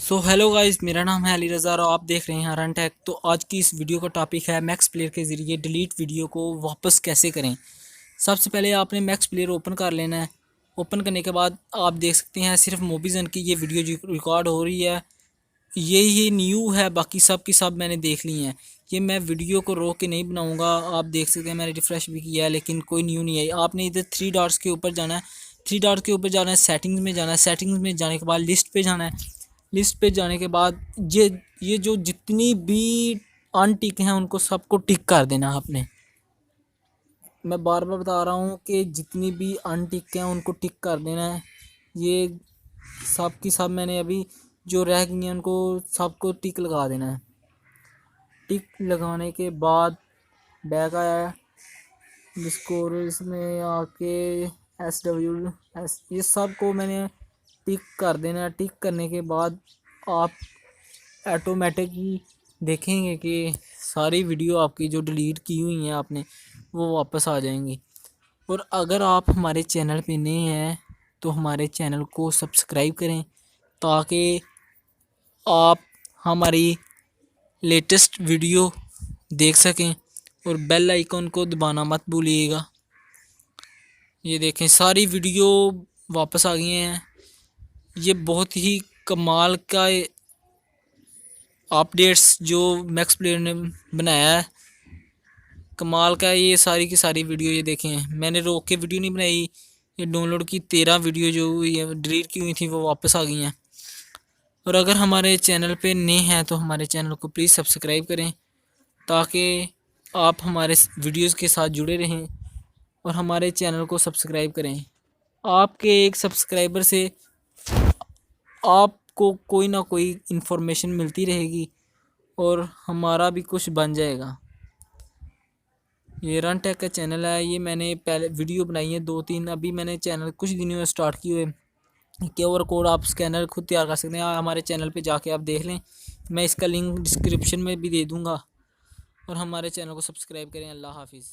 So hello guys, मेरा नाम है अली रज़ा और आप देख रहे हैं रन टेक। तो आज की इस वीडियो का टॉपिक है मैक्स प्लेयर के ज़रिए डिलीट वीडियो को वापस कैसे करें। सबसे पहले आपने मैक्स प्लेयर ओपन कर लेना है। ओपन करने के बाद आप देख सकते हैं सिर्फ मोबीजन की ये वीडियो जो रिकॉर्ड हो रही है ये न्यू है, बाकी सब की सब मैंने देख ली हैं। ये मैं वीडियो को रोक के नहीं बनाऊँगा। आप देख सकते हैं मैंने रिफ़्रेश भी किया है लेकिन कोई न्यू नहीं आई। आपने इधर थ्री डॉट्स के ऊपर जाना है, थ्री डॉट के ऊपर जाना है, सेटिंग्स में जाना है, सेटिंग्स में जाने के बाद लिस्ट पे जाना है। लिस्ट पे जाने के बाद ये जो जितनी भी अनटिक हैं उनको सबको टिक कर देना है आपने। मैं बार बार बता रहा हूँ कि जितनी भी अनटिक हैं उनको टिक कर देना है। ये सब की सब मैंने अभी जो रह गई हैं उनको सबको टिक लगा देना है। टिक लगाने के बाद बैक आया है स्कोर इसमें आके SWS ये सब को मैंने टिक कर देना है। टिक करने के बाद आप ऑटोमेटिकली देखेंगे कि सारी वीडियो आपकी जो डिलीट की हुई हैं आपने वो वापस आ जाएंगी। और अगर आप हमारे चैनल पे नए हैं तो हमारे चैनल को सब्सक्राइब करें ताकि आप हमारी लेटेस्ट वीडियो देख सकें और बेल आइकन को दबाना मत भूलिएगा। ये देखें सारी वीडियो वापस आ गई हैं। ये बहुत ही कमाल का अपडेट्स जो मैक्स प्लेयर ने बनाया है, कमाल का है। ये सारी की सारी वीडियो ये देखें, मैंने रोक के वीडियो नहीं बनाई। ये डाउनलोड की 13 वीडियो जो ये डिलीट की हुई थी वो वापस आ गई हैं। और अगर हमारे चैनल पे नए हैं तो हमारे चैनल को प्लीज़ सब्सक्राइब करें ताकि आप हमारे वीडियोस के साथ जुड़े रहें और हमारे चैनल को सब्सक्राइब करें। आपके एक सब्सक्राइबर से आपको कोई ना कोई इन्फॉर्मेशन मिलती रहेगी और हमारा भी कुछ बन जाएगा। ये रन टेक का चैनल है। ये मैंने पहले वीडियो बनाई है 2-3, अभी मैंने चैनल कुछ दिनों में स्टार्ट किए हुए। QR कोड आप स्कैनर खुद तैयार कर सकते हैं। हमारे चैनल पे जाके आप देख लें, मैं इसका लिंक डिस्क्रिप्शन में भी दे दूँगा। और हमारे चैनल को सब्सक्राइब करें। अल्लाह हाफिज़।